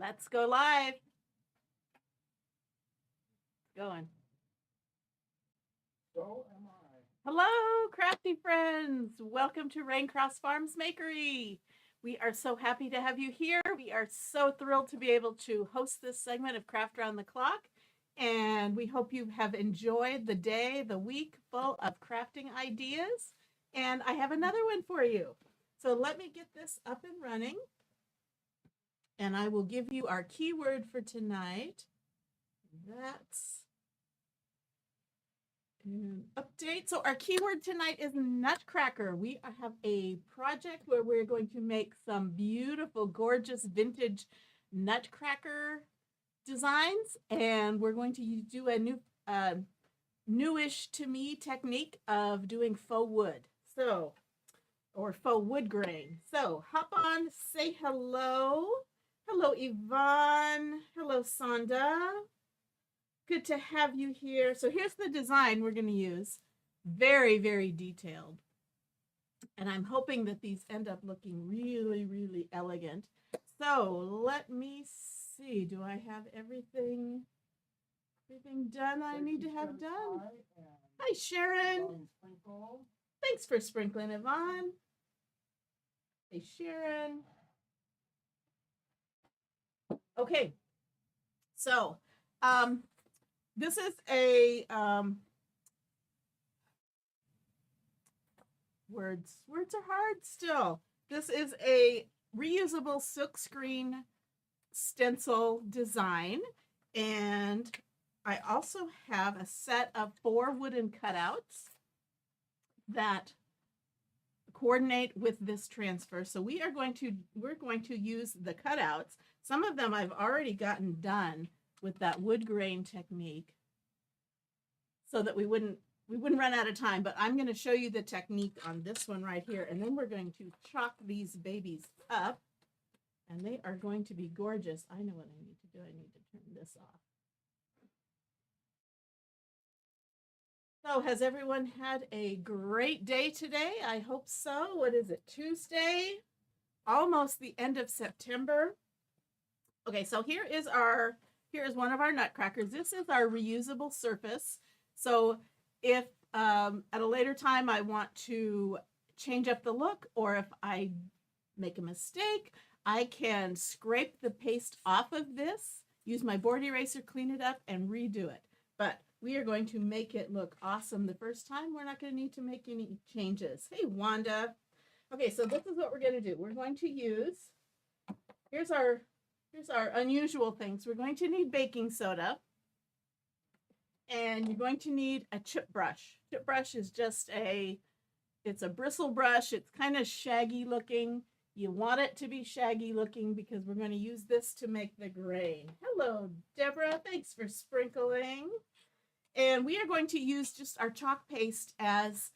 Let's go live. Going. So am I. Hello, crafty friends. Welcome to Raincross Farms Makery. We are so happy to have you here. We are so thrilled to be able to host this segment of Craft Around the Clock. And we hope you have enjoyed the day, the week full of crafting ideas. And I have another one for you. So let me get this up and running. And I will give you our keyword for tonight. That's an update. So our keyword tonight is Nutcracker. We have a project where we're going to make some beautiful, gorgeous vintage Nutcracker designs, and we're going to do a newish to me technique of doing faux wood. So, or faux wood grain. So hop on, say hello. Hello, Yvonne. Hello, Sonda. Good to have you here. So here's the design we're going to use. Very, very detailed. And I'm hoping that these end up looking really, really elegant. So let me see. Do I have everything done I need to have done? Hi, Sharon. Thanks for sprinkling, Yvonne. Hey, Sharon. Okay. So, this is a words are hard still. This is a reusable silkscreen stencil design, and I also have a set of 4 wooden cutouts that coordinate with this transfer. So we're going to use the cutouts. Some of them I've already gotten done with that wood grain technique so that we wouldn't run out of time, but I'm going to show you the technique on this one right here, and then we're going to chalk these babies up, and they are going to be gorgeous. I know what I need to do. I need to turn this off. So has everyone had a great day today? I hope so. What is it, Tuesday? Almost the end of September. Okay, so here is one of our nutcrackers. This is our reusable surface. So if at a later time I want to change up the look, or if I make a mistake, I can scrape the paste off of this, use my board eraser, clean it up, and redo it. But we are going to make it look awesome the first time. We're not going to need to make any changes. Hey, Wanda. Okay, so this is what we're going to do. We're going to use, here's our unusual things. We're going to need baking soda, and you're going to need a chip brush. Chip brush is just it's a bristle brush. It's kind of shaggy looking. You want it to be shaggy looking because we're going to use this to make the grain. Hello, Deborah. Thanks for sprinkling. And we are going to use just our chalk paste as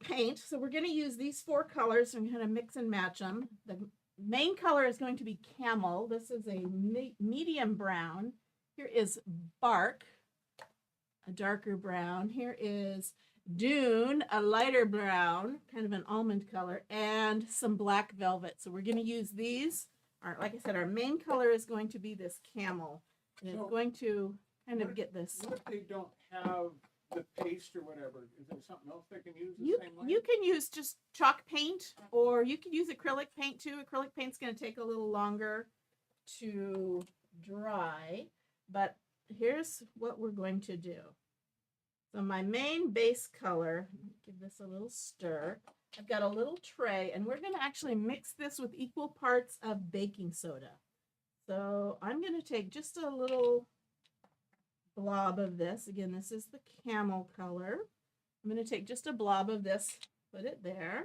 paint. So we're going to use these 4 colors. I'm going to mix and match them. The main color is going to be camel. This is a medium brown. Here is bark, a darker brown. Here is dune, a lighter brown, kind of an almond color, and some black velvet. So we're going to use these. Like I said, our main color is going to be this camel. And it's going to kind of get this. What if they don't have the paste or whatever? Is there something else they can use the same way? You can use just chalk paint, or you can use acrylic paint too. Acrylic paint's going to take a little longer to dry, but here's what we're going to do. So my main base color, give this a little stir. I've got a little tray, and we're going to actually mix this with equal parts of baking soda. So I'm going to take just a little blob of this. Again, this is the camel color. I'm going to take just a blob of this, put it there.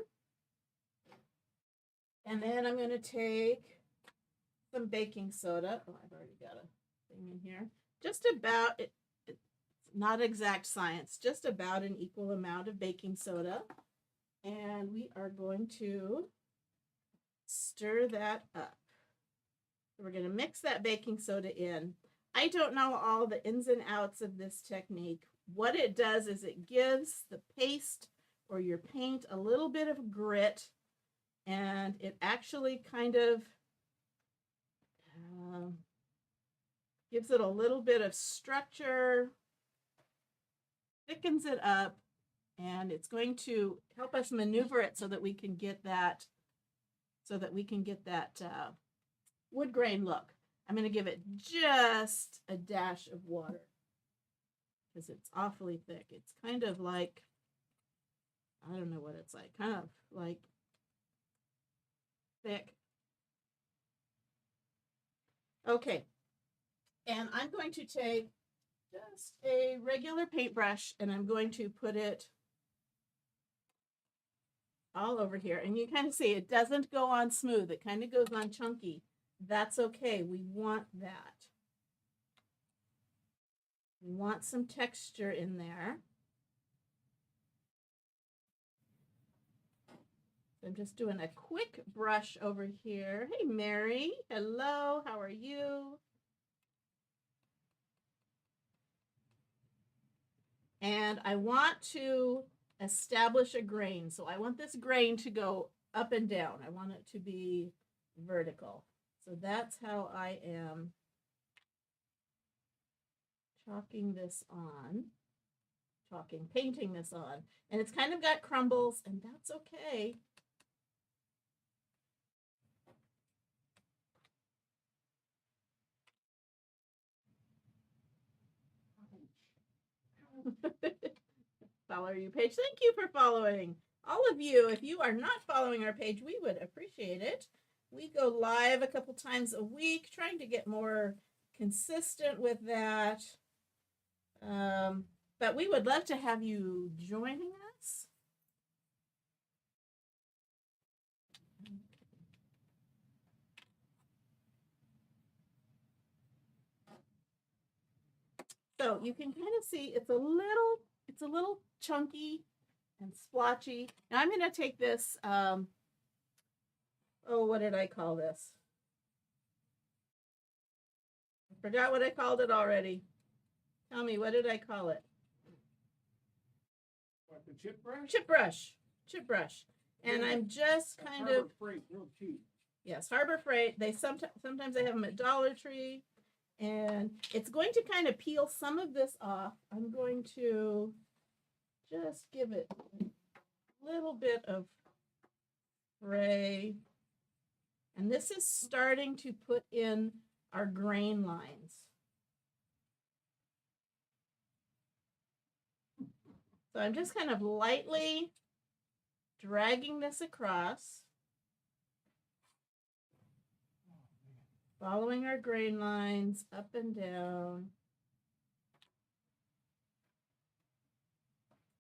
And then I'm going to take some baking soda. Oh, I've already got a thing in here. Just about, it's not exact science, just about an equal amount of baking soda. And we are going to stir that up. So we're going to mix that baking soda in. I don't know all the ins and outs of this technique. What it does is it gives the paste or your paint a little bit of grit, and it actually kind of Gives it a little bit of structure, thickens it up, and it's going to help us maneuver it so that we can get that wood grain look. I'm going to give it just a dash of water because it's awfully thick. It's kind of like, I don't know what it's like, kind of like thick. Okay, and I'm going to take just a regular paintbrush and I'm going to put it all over here. And you kind of see it doesn't go on smooth. It kind of goes on chunky. That's okay. We want that. We want some texture in there. So I'm just doing a quick brush over here. Hey, Mary. Hello. How are you? And I want to establish a grain. So I want this grain to go up and down. I want it to be vertical. So that's how I am painting this on. And it's kind of got crumbles, and that's okay. Follow your page. Thank you for following. All of you, if you are not following our page, we would appreciate it. We go live a couple times a week, trying to get more consistent with that. But we would love to have you joining us. So you can kind of see it's a little chunky and splotchy. Now I'm going to take this, oh, what did I call this? I forgot what I called it already. Tell me, what did I call it? What, the chip brush? Chip brush. And I'm just kind of, Freight, real cheap. yes, Harbor Freight. They sometimes they have them at Dollar Tree. And it's going to kind of peel some of this off. I'm going to just give it a little bit of spray. And this is starting to put in our grain lines. So I'm just kind of lightly dragging this across, following our grain lines up and down.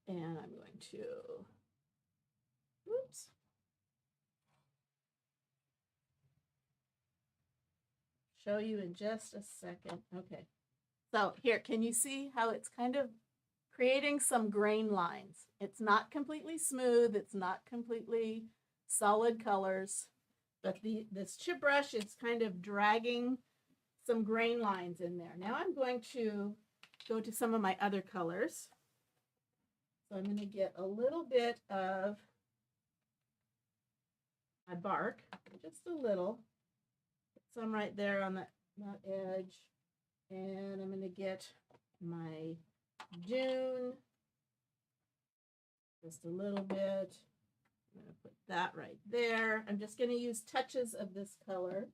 And I'm going to, oops. Show you in just a second. Okay. So here, can you see how it's kind of creating some grain lines? It's not completely smooth. It's not completely solid colors. But this chip brush is kind of dragging some grain lines in there. Now I'm going to go to some of my other colors. So I'm going to get a little bit of my bark, just a little. Put some right there on that edge. And I'm going to get my dune, just a little bit. I'm going to put that right there. I'm just going to use touches of this color.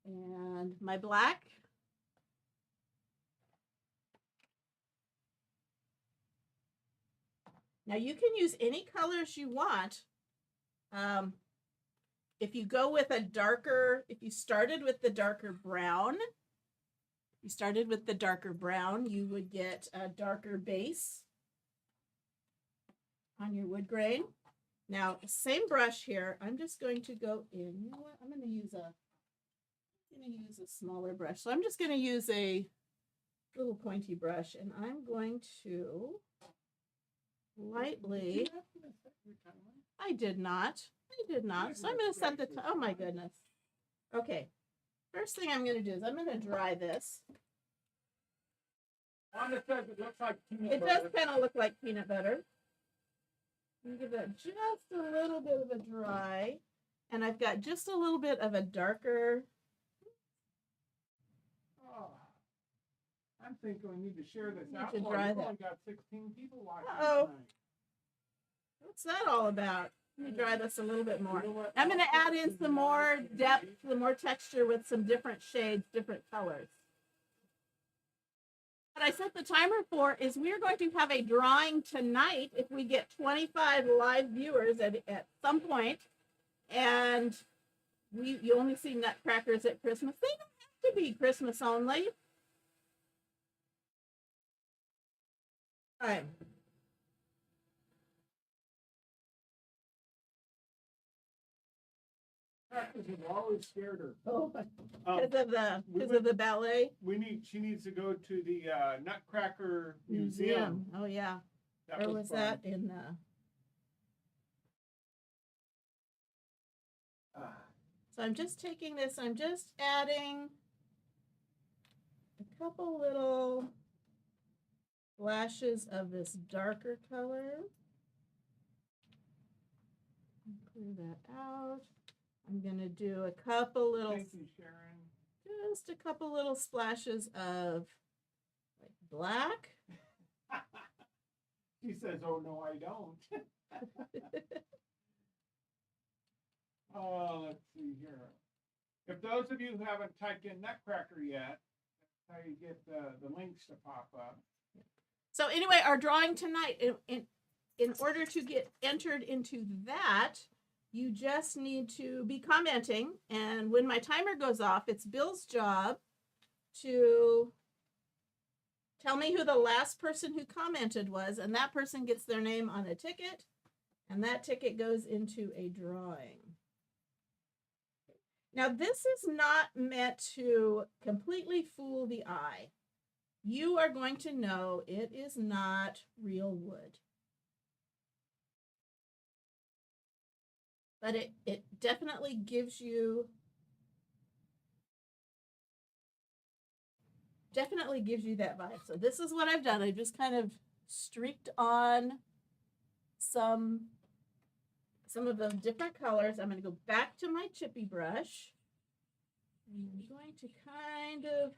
And my black. Now you can use any colors you want. If you go with a darker, if you started with the darker brown, you would get a darker base on your wood grain. Now, same brush here. I'm just going to go in. You know what? I'm going to use a smaller brush. So I'm just going to use a little pointy brush, and I'm going to lightly. I did not. So I'm going to set the. Oh my goodness. Okay. First thing I'm going to do is I'm going to dry this. On the surface, it looks like peanut It butter. does kind of look like peanut butter. I'm going to give that just a little bit of a dry. And I've got just a little bit of a darker. Oh. I'm thinking we need to share this Need out to more. dry We've that. only got 16 people watching Uh-oh. tonight. What's that all about? Let me dry this a little bit more. You know what? I'm going to Also, add in to some dry more it, depth, some more texture with some different shades, different colors. What I set the timer for is we're going to have a drawing tonight if we get 25 live viewers at some point, and you only see Nutcrackers at Christmas. They don't have to be Christmas only. All right. Nutcrackers have always scared her. Oh, Um, because of the ballet she needs to go to the Nutcracker museum. Oh yeah. That Where was was fun. that in? So I'm just taking this. I'm just adding a couple little flashes of this darker color. Clear that out. I'm gonna do a couple little. Thank you, Sharon. Just a couple little splashes of like black. She says, "Oh no, I don't." Oh, let's see here. If those of you who haven't typed in Nutcracker yet, that's how you get the links to pop up. So anyway, our drawing tonight, in order to get entered into that, you just need to be commenting. And when my timer goes off, it's Bill's job to tell me who the last person who commented was, and that person gets their name on a ticket, and that ticket goes into a drawing. Now, this is not meant to completely fool the eye. You are going to know it is not real wood. But it definitely gives you that vibe. So this is what I've done. I just kind of streaked on some of the different colors. I'm going to go back to my chippy brush. And I'm going to kind of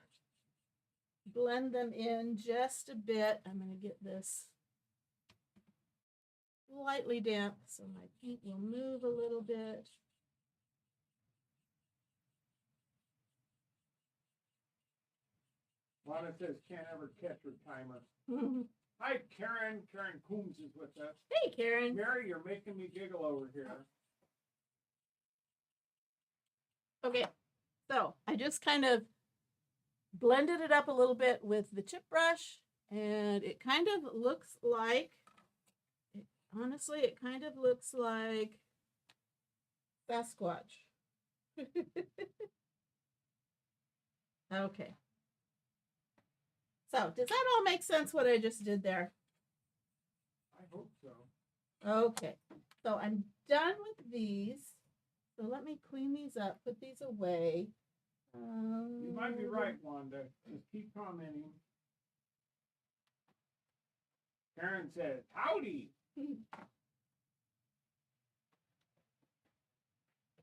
blend them in just a bit. I'm going to get this lightly damp so my paint will move a little bit. Lana says, "Can't ever catch her timer." Hi, Karen. Karen Coombs is with us. Hey, Karen. Mary, you're making me giggle over here. Okay, so I just kind of blended it up a little bit with the chip brush, and it kind of looks like, honestly, it kind of looks like Sasquatch. Okay. So, does that all make sense what I just did there? I hope so. Okay. So, I'm done with these. So, let me clean these up, put these away. You might be right, Wanda. Just keep commenting. Karen says, "Howdy."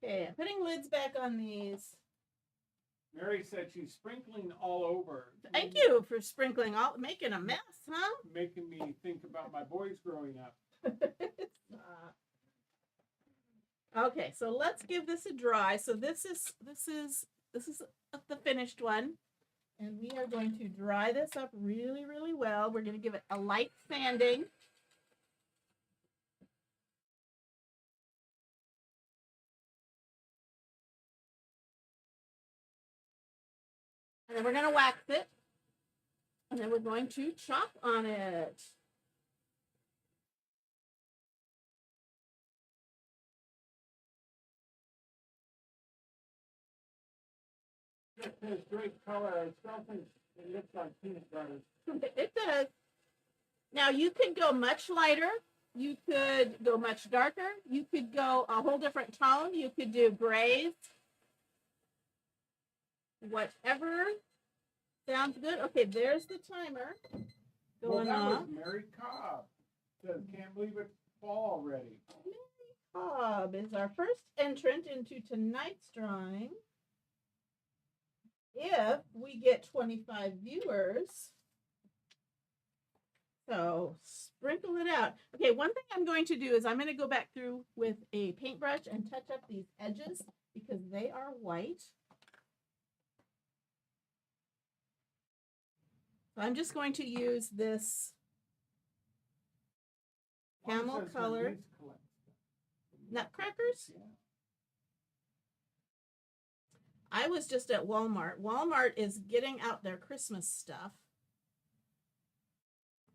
Okay, I'm putting lids back on these. Mary said she's sprinkling all over. Thank you for sprinkling, making a mess, huh? Making me think about my boys growing up. Okay, so let's give this a dry. So this is the finished one, and we are going to dry this up really, really well. We're going to give it a light sanding. And then we're going to wax it. And then we're going to chalk on it. It has great color. I still think it looks like peanut butter. It does. Now you could go much lighter. You could go much darker. You could go a whole different tone. You could do grays. Whatever sounds good. Okay, there's the timer Well, going that off. was Mary Cobb. Says, "Can't believe it's fall already." Mary Cobb is our first entrant into tonight's drawing. If if we get 25 viewers. So sprinkle it out. Okay, one thing I'm going to do is I'm going to go back through with a paintbrush and touch up these edges because they are white. So I'm just going to use this camel color. Nutcrackers? Yeah. I was just at Walmart. Walmart is getting out their Christmas stuff.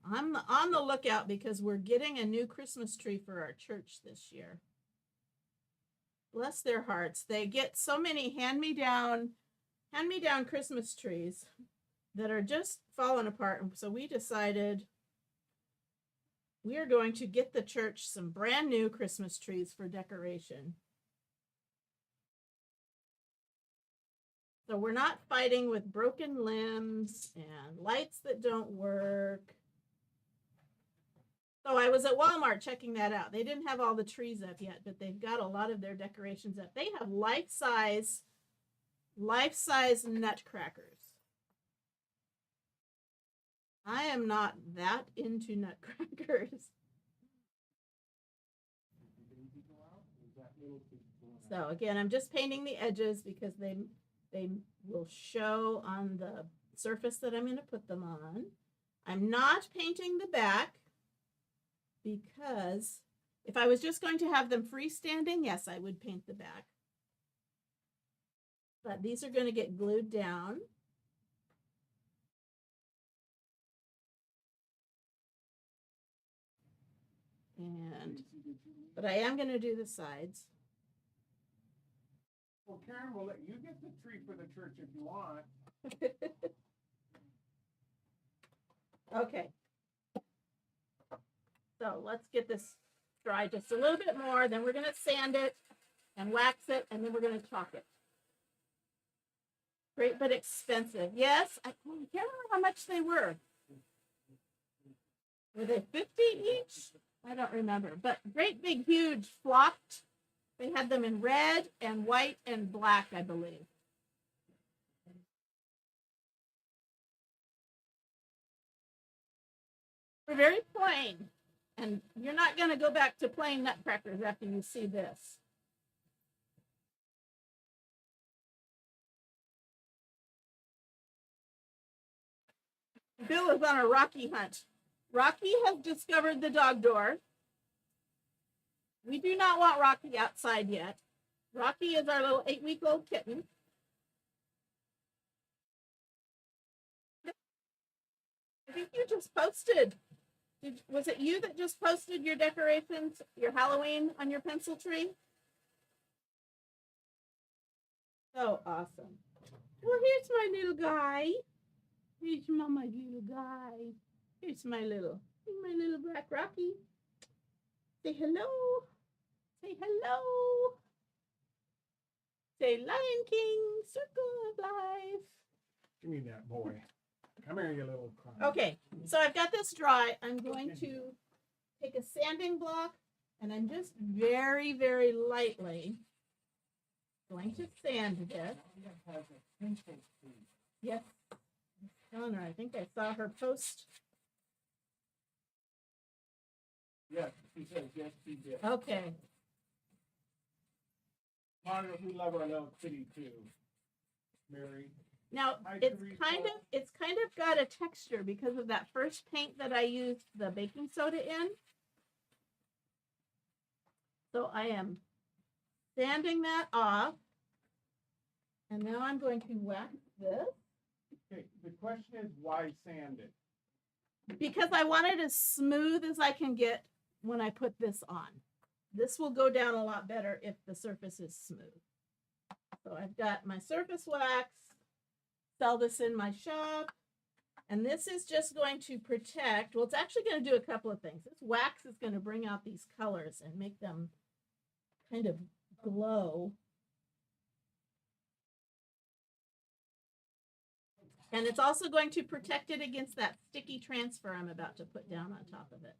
I'm on the lookout because we're getting a new Christmas tree for our church this year. Bless their hearts. They get so many hand-me-down Christmas trees that are just falling apart. And so we decided we are going to get the church some brand new Christmas trees for decoration. So we're not fighting with broken limbs and lights that don't work. So I was at Walmart checking that out. They didn't have all the trees up yet, but they've got a lot of their decorations up. They have life-size nutcrackers. I am not that into nutcrackers. So again, I'm just painting the edges because they will show on the surface that I'm going to put them on. I'm not painting the back because if I was just going to have them freestanding, yes, I would paint the back. But these are going to get glued down. But I am going to do the sides. Well, Karen, we'll let you get the tree for the church if you want. Okay. So let's get this dry just a little bit more. Then we're going to sand it and wax it, and then we're going to chalk it. Great, but expensive. Yes, I can't remember how much they were. Were they 50 each? I don't remember. But great big, huge, flocked. They had them in red and white and black, I believe. They're very plain. And you're not going to go back to plain nutcrackers after you see this. Bill is on a Rocky hunt. Rocky has discovered the dog door. We do not want Rocky outside yet. Rocky is our little 8-week-old kitten. I think you just posted. Was it you that just posted your decorations, your Halloween on your pencil tree? So awesome. Well, here's my little guy. Here's Mama's little guy. Here's my little black Rocky. Say hello. Say hello. Say Lion King, Circle of Life. Give me that boy. Come here, you little clown. Okay, so I've got this dry. I'm going to take a sanding block and I'm just very, very lightly going to sand this. Yes. Telling her, I think I saw her post. Yes, she says yes, she did. Okay. Monica, we love our little kitty too. Mary. Now it's kind of got a texture because of that first paint that I used the baking soda in. So I am sanding that off. And now I'm going to wax this. Okay, the question is why sand it? Because I want it as smooth as I can get when I put this on. This will go down a lot better if the surface is smooth. So I've got my surface wax. Sell this in my shop. And this is just going to protect, well, it's actually going to do a couple of things. This wax is going to bring out these colors and make them kind of glow. And it's also going to protect it against that sticky transfer I'm about to put down on top of it.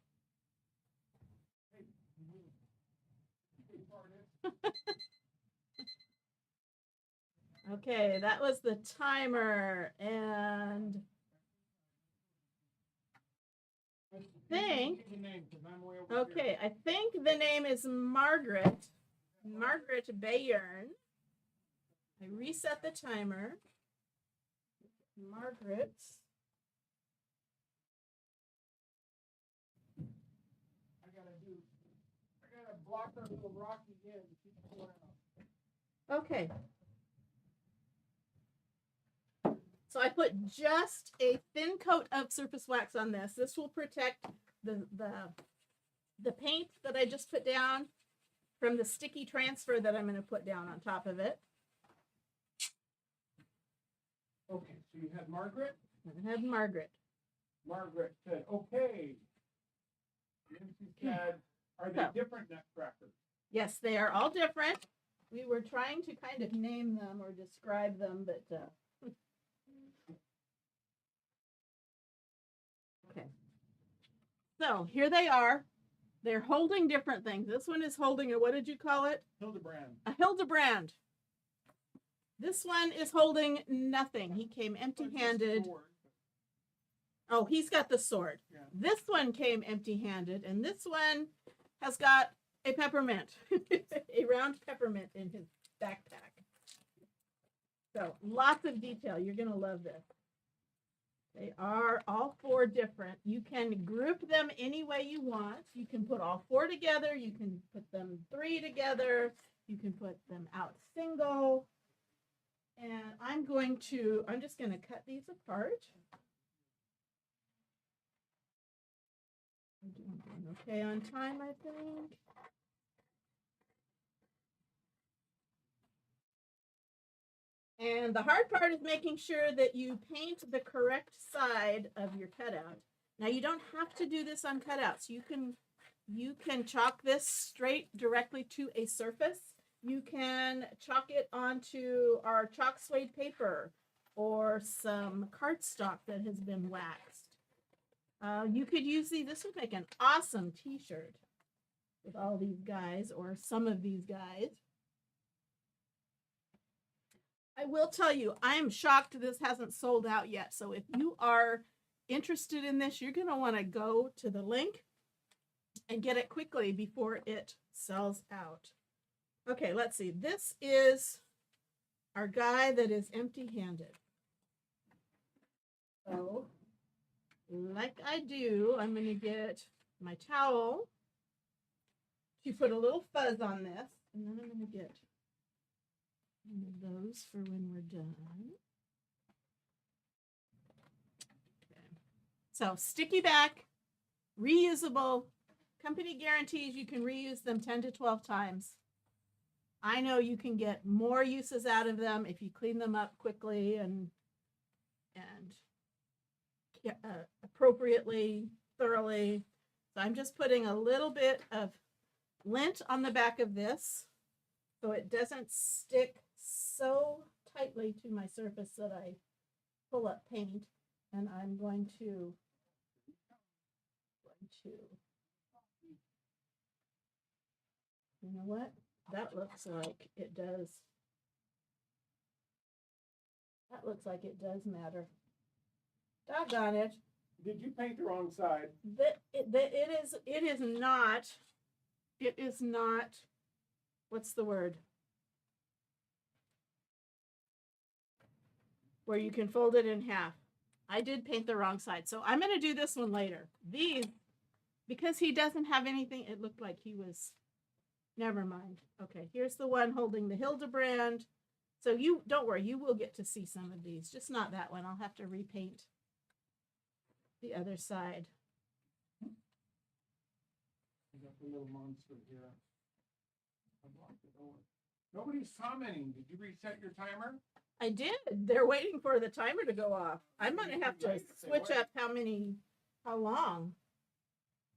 Okay, that was the timer. And think, The name, 'cause I'm way over here. okay, I think the name is Margaret. Margaret Bayern. I reset the timer. Margaret. I gotta block our little rocky in to keep it going out. Okay. So I put just a thin coat of surface wax on this. This will protect the paint that I just put down from the sticky transfer that I'm going to put down on top of it. Okay, so you had Margaret? I have Margaret. Margaret said, okay. Then she said, are they different nutcrackers? Yes, they are all different. We were trying to kind of name them or describe them, but okay. So here they are. They're holding different things. This one is holding a, what did you call it? Hildebrand. A Hildebrand. This one is holding nothing. He came empty-handed. Oh, he's got the sword. Yeah. This one came empty-handed, and this one has got a peppermint, a round peppermint in his backpack. So lots of detail. You're going to love this. They are all four different. You can group them any way you want. You can put all four together. You can put them three together. You can put them out single. And I'm just going to cut these apart. I'm doing okay on time, I think. And the hard part is making sure that you paint the correct side of your cutout. Now you don't have to do this on cutouts. You can chalk this straight directly to a surface. You can chalk it onto our chalk suede paper or some cardstock that has been waxed. You could use these. This would make an awesome t-shirt with all these guys or some of these guys. I will tell you, I am shocked this hasn't sold out yet. So if you are interested in this, you're going to want to go to the link and get it quickly before it sells out. Okay, let's see. This is our guy that is empty-handed. So, like I do, I'm going to get my towel to put a little fuzz on this, and then I'm going to get one of those for when we're done. Okay. So, sticky back, reusable, company guarantees you can reuse them 10 to 12 times. I know you can get more uses out of them if you clean them up quickly and appropriately, thoroughly. So I'm just putting a little bit of lint on the back of this so it doesn't stick so tightly to my surface that I pull up paint. And I'm going to you know what? That looks like it does. That looks like it does matter. Doggone it. Did you paint the wrong side? It is not, what's the word? Where you can fold it in half. I did paint the wrong side. So I'm going to do this one later. These, because he doesn't have anything, it looked like he was, never mind. Okay, here's the one holding the Hildebrand. So you, don't worry, you will get to see some of these, just not that one. I'll have to repaint the other side. I got the little monster here. I blocked it over. Nobody's commenting. Did you reset your timer? I did. They're waiting for the timer to go off. I'm going to have to switch up how long.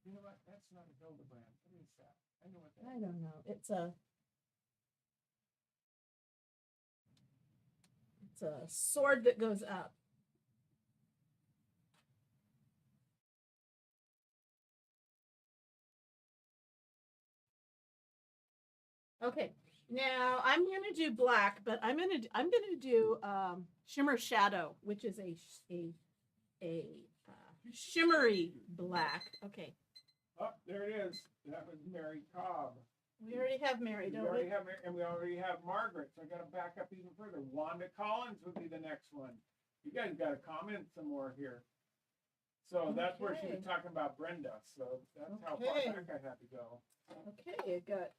You know what? That's not a Hildebrand. What is that? I know what that is. I don't know. It's a sword that goes up. Okay, Now I'm gonna do black, but I'm gonna do shimmer shadow, which is a shimmery black. Okay, Oh, there it is. That was Mary Cobb. we already have Mary, We don't already we? have, and we already have Margaret. So I got to back up even further. Wanda Collins would be the next one. You guys got to comment some more here. So that's where she was Okay. talking about Brenda. So that's how far Okay. back I had to go. Okay, I got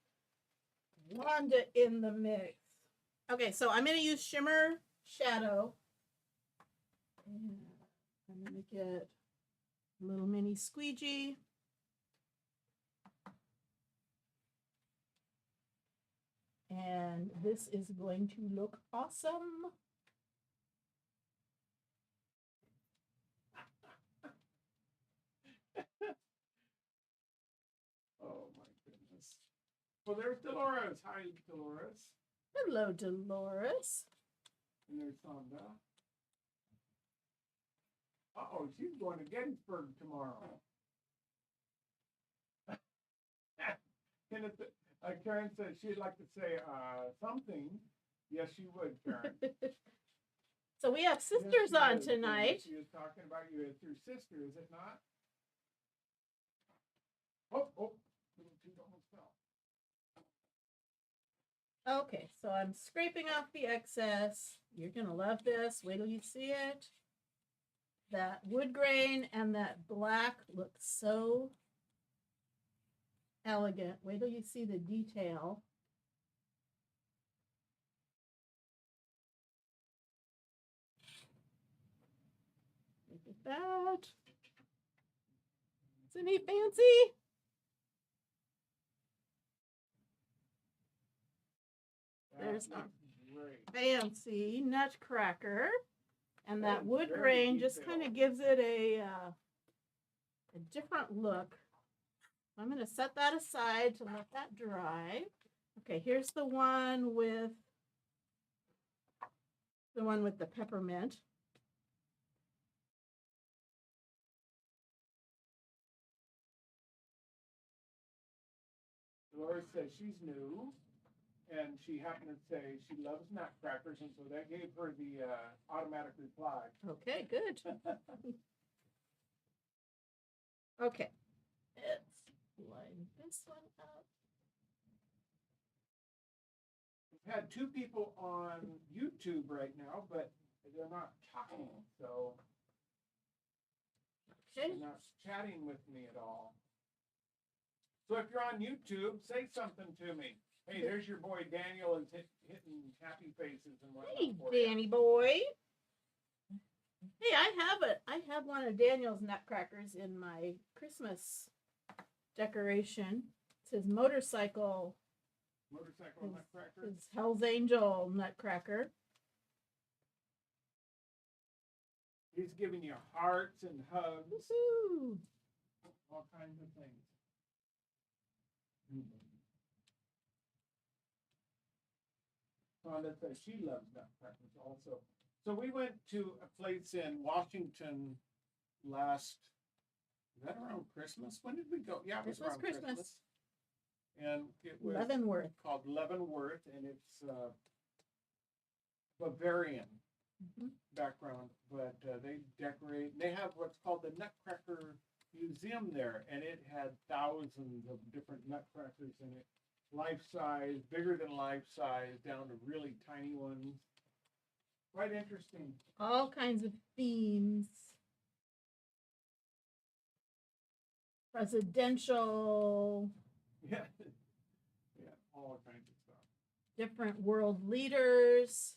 Wanda in the mix. Okay, so I'm gonna use shimmer shadow. And I'm gonna get a little mini squeegee. And this is going to look awesome. Oh my goodness. Well, there's Dolores. Hi, Dolores. Hello, Dolores. And there's Sonda. Uh-oh, she's going to Gettysburg tomorrow. Karen said she'd like to say something. Yes, she would, Karen. So we have sisters Yes, she on is. tonight. She is talking about you as your sister, is it not? Oh, little tooth almost fell. Okay, so I'm scraping off the excess. You're gonna love this. Wait till you see it. That wood grain and that black look so elegant. Wait till you see the detail. Look at that. Isn't he fancy? There's That our is great. fancy nutcracker. And That that is wood very grain just detailed. kind of gives it a different look. I'm going to set that aside to let that dry. Okay, here's the one with the peppermint. Dolores says she's new, and she happened to say she loves nutcrackers, and so that gave her the automatic reply. Okay, good. Okay, let's line this one up. We've had two people on YouTube right now, but they're not talking, so Okay, they're not chatting with me at all. So if you're on YouTube, say something to me. Hey, there's your boy Daniel is hitting happy faces and whatnot. hey, for you. Danny boy. Hey, I have one of Daniel's nutcrackers in my Christmas decoration. It says motorcycle. Motorcycle nutcracker. His Hell's Angel nutcracker. He's giving you hearts and hugs, Woohoo! all kinds of things. Sonda says she loves nutcrackers also. So we went to a place in Washington last. Is that around Christmas? When did we go? Yeah, it was This was around Christmas. And it was Leavenworth. called Leavenworth, and it's Bavarian background, but they decorate. They have what's called the Nutcracker Museum there, and it had thousands of different nutcrackers in it, life size, bigger than life size, down to really tiny ones. Quite interesting. All kinds of themes. Presidential, Yeah, yeah, all kinds of stuff. different world leaders.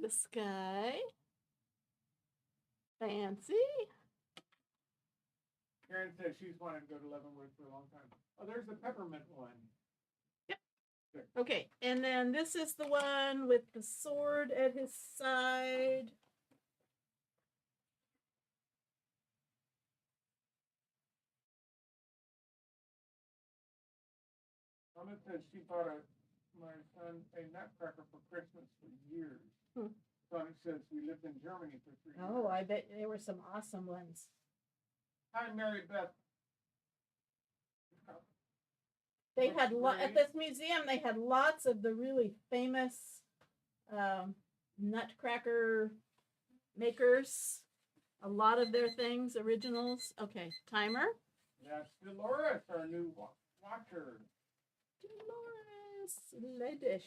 This guy. Fancy. Karen says she's wanted to go to Leavenworth for a long time. Oh, there's the peppermint one. Okay, and then this is the one with the sword at his side. Mama says she bought my son a nutcracker for Christmas for years. Son says we lived in Germany for 3 years. Oh, I bet there were some awesome ones. Hi, Mary Beth. They Looks had at great. this museum. They had lots of the really famous Nutcracker makers. A lot of their things, originals. Okay, timer. That's Dolores, our new watcher. Dolores Ledish.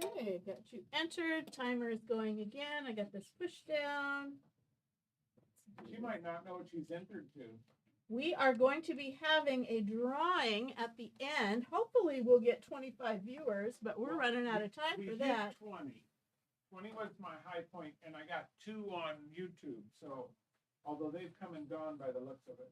Okay, got you entered. Timer is going again. I got this push down. She might not know what she's entered to. We are going to be having a drawing at the end. Hopefully we'll get 25 viewers, but we're running out of time for that. 20. 20 was my high point, and I got 2 on YouTube. So, although they've come and gone by the looks of it.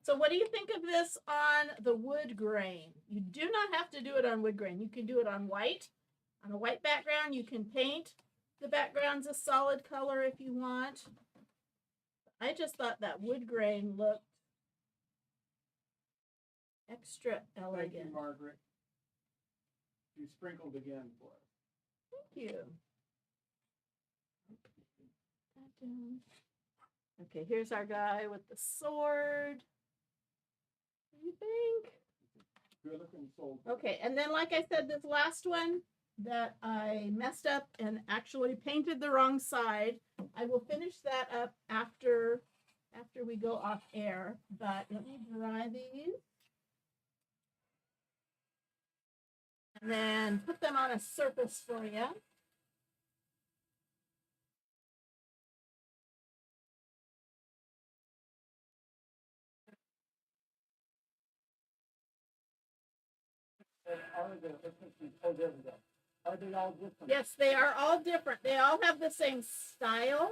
So what do you think of this on the wood grain? You do not have to do it on wood grain. You can do it on white. On a white background, you can paint the background's a solid color if you want. I just thought that wood grain looked extra elegant. Thank you, Margaret. You sprinkled again for us. Thank you. Okay, here's our guy with the sword. What do you think? Good looking soldier. Okay, and then like I said, this last one that I messed up and actually painted the wrong side. I will finish that up after we go off air. But let me dry these. And then put them on a surface for you. Oh, there we go. Are they all different? Yes, they are all different. They all have the same style,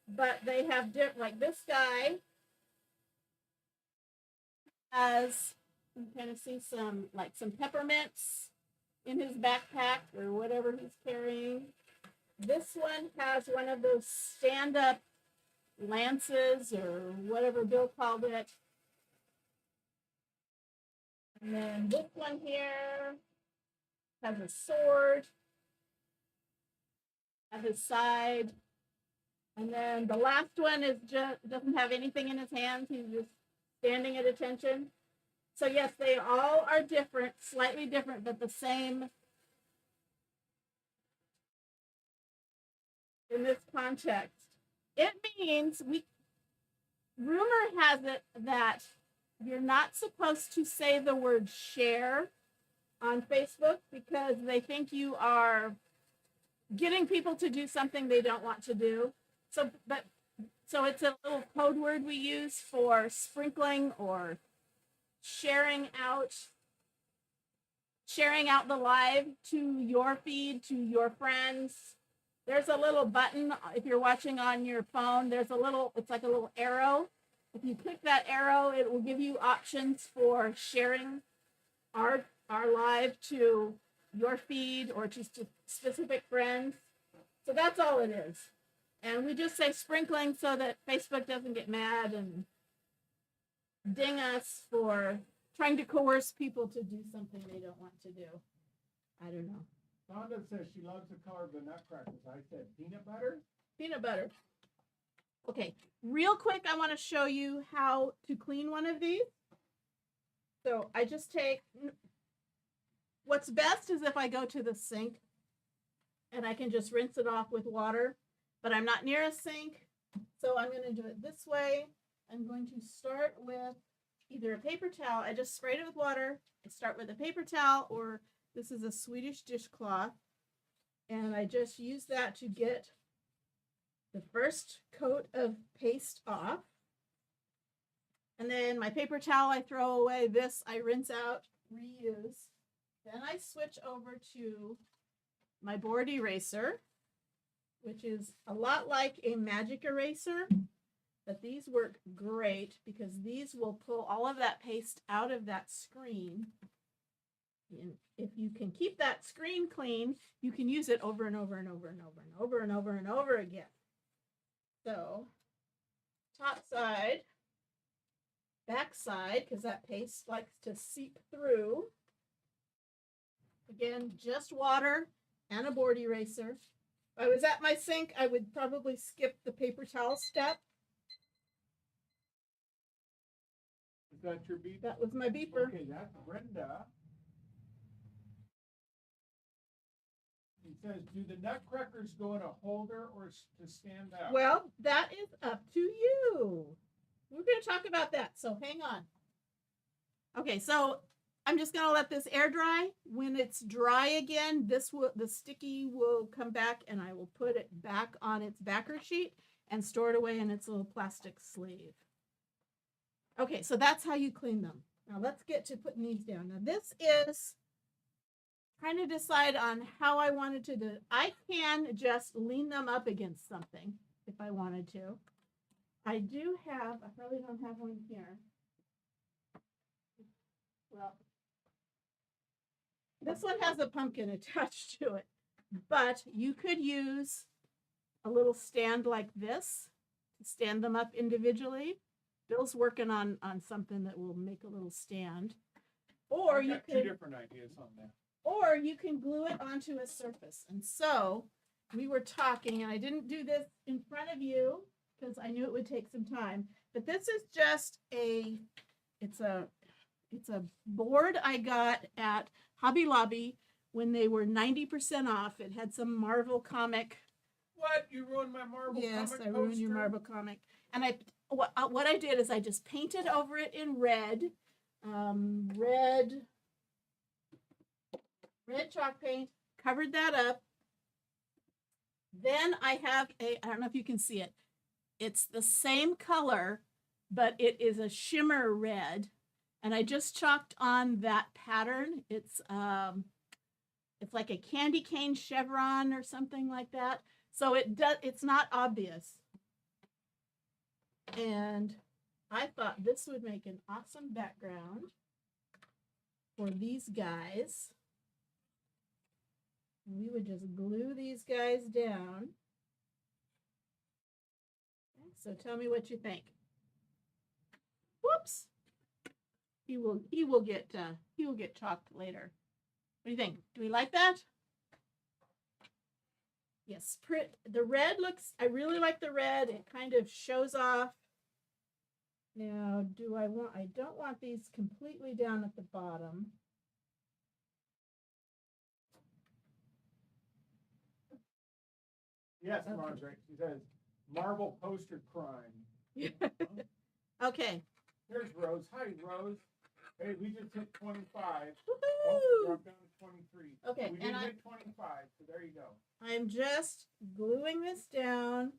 but they have different. Like this guy has, you can kind of see some peppermints in his backpack or whatever he's carrying. This one has one of those stand-up lances or whatever Bill called it. And then this one here has a sword at his side. And then the last one is just doesn't have anything in his hands. He's just standing at attention. So yes, they all are different, slightly different, but the same in this context. It means rumor has it that you're not supposed to say the word share on Facebook because they think you are getting people to do something they don't want to do. So it's a little code word we use for sprinkling or sharing out the live to your feed, to your friends. There's a little button if you're watching on your phone. It's like a little arrow. If you click that arrow, it will give you options for sharing our live to your feed or to specific friends. So that's all it is. And we just say sprinkling so that Facebook doesn't get mad and ding us for trying to coerce people to do something they don't want to do. I don't know. Rhonda says she loves the color of the nutcrackers. I said peanut butter? Peanut butter. Okay, real quick, I want to show you how to clean one of these. So I just take, what's best is if I go to the sink and I can just rinse it off with water, but I'm not near a sink. So I'm going to do it this way. I'm going to start with either a paper towel. I just sprayed it with water. I start with a paper towel, or this is a Swedish dishcloth. And I just use that to get the first coat of paste off. And then my paper towel I throw away. This I rinse out, reuse. Then I switch over to my board eraser, which is a lot like a magic eraser. But these work great because these will pull all of that paste out of that screen. And if you can keep that screen clean, you can use it over and over and over and over and over and over and over again. So top side, back side, because that paste likes to seep through. Again, just water and a board eraser. If I was at my sink, I would probably skip the paper towel step. Is that your beep? That was my beeper. Okay, that's Brenda. He says, do the nutcrackers go in a holder or to stand out? Well, that is up to you. We're going to talk about that, so hang on. Okay, so I'm just going to let this air dry. When it's dry again, the sticky will come back and I will put it back on its backer sheet and store it away in its little plastic sleeve. Okay, so that's how you clean them. Now let's get to putting these down. Now this is trying to decide on how I wanted to do it. I can just lean them up against something if I wanted to. I do have, I probably don't have one here. Well, this one has a pumpkin attached to it, but you could use a little stand like this to stand them up individually. Bill's working on something that will make a little stand. Or you could, two different ideas on that. Or you can glue it onto a surface. And so we were talking, and I didn't do this in front of you because I knew it would take some time. But this is just it's a board I got at Hobby Lobby when they were 90% off. It had some Marvel comic. What? You ruined my Marvel comic Yes, I ruined poster? your Marvel comic. And what I did is I just painted over it in red, red chalk paint, covered that up. Then I have I don't know if you can see it. It's the same color, but it is a shimmer red. And I just chalked on that pattern. It's like a candy cane chevron or something like that. So it's not obvious. And I thought this would make an awesome background for these guys. And we would just glue these guys down. Okay, so tell me what you think. Whoops. He will get chalked later. What do you think? Do we like that? Yes, the red looks, I really like the red. It kind of shows off. Now, I don't want these completely down at the bottom. Yes, Margaret. She says, Marvel poster crime. Okay. Here's Rose. Hi, Rose. Hey, we just hit 25. Woohoo! Oh, drop down to 23. Okay, We didn't hit 25, so there you go. I'm just gluing this down.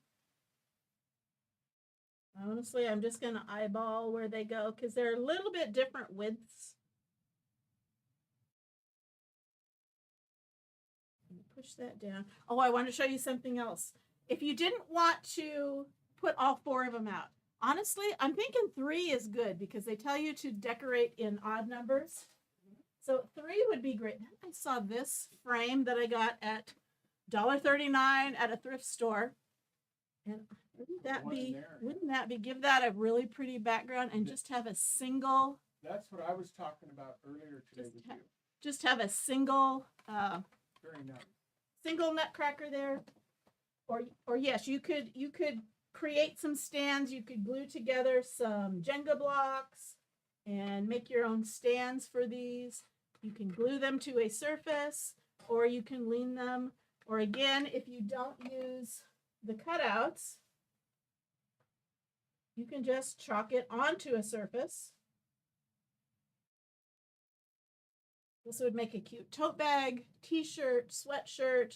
Honestly, I'm just going to eyeball where they go because they're a little bit different widths. Push that down. Oh, I want to show you something else. If you didn't want to put all 4 of them out, honestly, I'm thinking 3 is good because they tell you to decorate in odd numbers. So 3 would be great. I saw this frame that I got at $1.39 at a thrift store. And wouldn't that be, give that a really pretty background and just have a single. That's what I was talking about earlier today with you. Just have a single, very nice. Single nutcracker there. Or yes, you could create some stands. You could glue together some Jenga blocks and make your own stands for these. You can glue them to a surface, or you can lean them. Or again, if you don't use the cutouts, you can just chalk it onto a surface. This would make a cute tote bag, t-shirt, sweatshirt.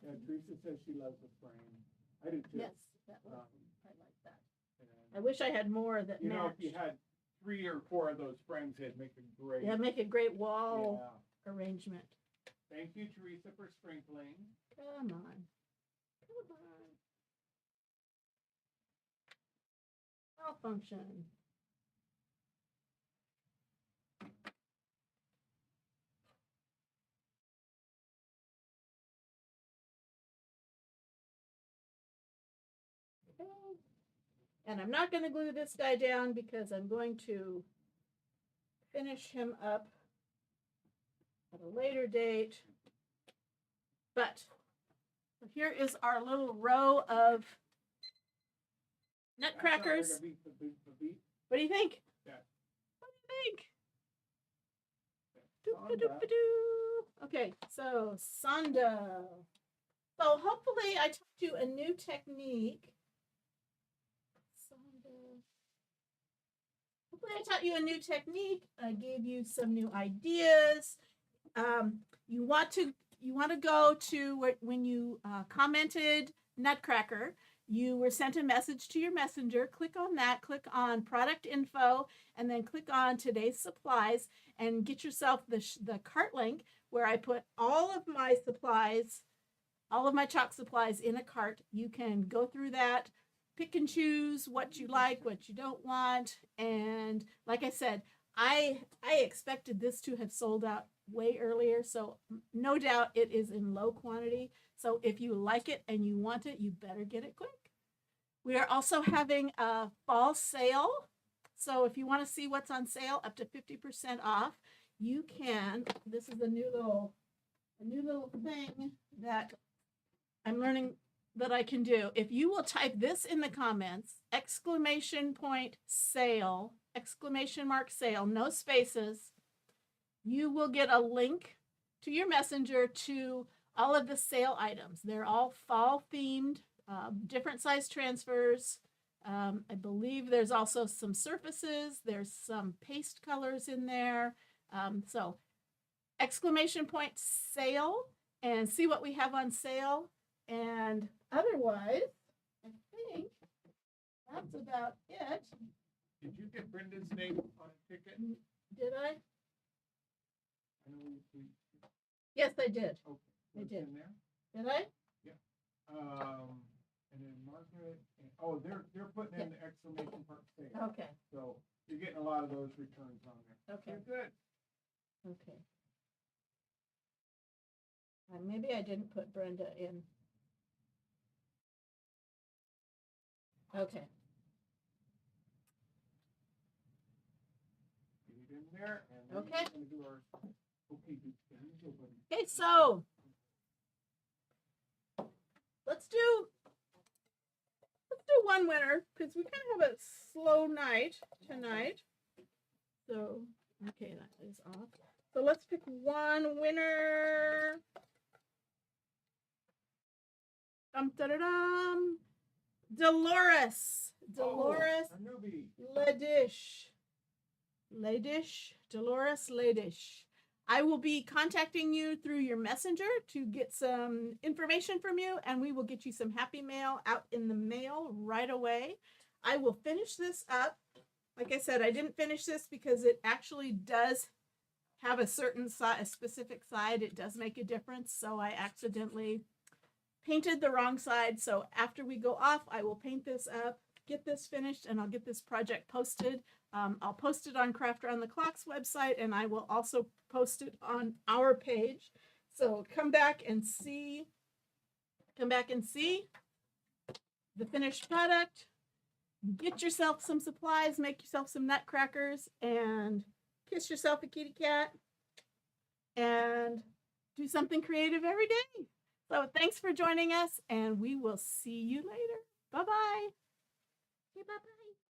Yeah, Teresa says she loves the frame. I do too. Yes, I like that. I wish I had more that you matched. know, if you had 3 or 4 of those frames in. Make a great. Yeah, make a great wall Yeah. arrangement. Thank you, Teresa, for sprinkling. Come on. Come on. Malfunction. Okay. And I'm not going to glue this guy down because I'm going to finish him up at a later date. But here is our little row of nutcrackers. Like a beep. What do you think? Yeah. What do you think? Sonda. Doop-a-doop-a-doo. Okay, so Sonda. So hopefully I taught you a new technique. Sonda. Hopefully I taught you a new technique. I gave you some new ideas. You want to go to when you commented Nutcracker. You were sent a message to your messenger. Click on that. Click on product info, and then click on today's supplies, and get yourself the cart link where I put all of my supplies, all of my chalk supplies in a cart. You can go through that, pick and choose what you like, what you don't want, and like I said, I expected this to have sold out way earlier, so no doubt it is in low quantity. So if you like it and you want it, you better get it quick. We are also having a fall sale. So if you want to see what's on sale, up to 50% off, you can. This is a new little thing that I'm learning that I can do. If you will type this in the comments, !sale, !sale, no spaces, you will get a link to your messenger to all of the sale items. They're all fall themed, different size transfers. I believe there's also some surfaces. There's some paste colors in there. So !sale, and see what we have on sale. And otherwise, I think that's about it. Did you get Brenda's name on a ticket? Did I? I know we Yes, I did. okay. I What's did. in there? Did I? And then Margaret. They're putting in the exclamation mark sale. Okay. So you're getting a lot of those returns on there. Okay. You're good. Okay. Maybe I didn't put Brenda in. Okay. Get it in there, and then Okay. we're gonna do our Okay, so let's do one winner because we kind of have a slow night tonight. So okay, that is off. So let's pick one winner. Dum-da-da-dum. Dolores Ladish. Dolores Ladish. I will be contacting you through your messenger to get some information from you, and we will get you some happy mail out in the mail right away. I will finish this up. Like I said, I didn't finish this because it actually does have a certain side, a specific side. It does make a difference, so I accidentally painted the wrong side. So after we go off, I will paint this up, get this finished, and I'll get this project posted. I'll post it on Craft Around the Clock's website, and I will also post it on our page. So come back and see the finished product. Get yourself some supplies, make yourself some nutcrackers, and kiss yourself a kitty cat, and do something creative every day. So thanks for joining us, and we will see you later. Bye-bye. Okay, bye-bye.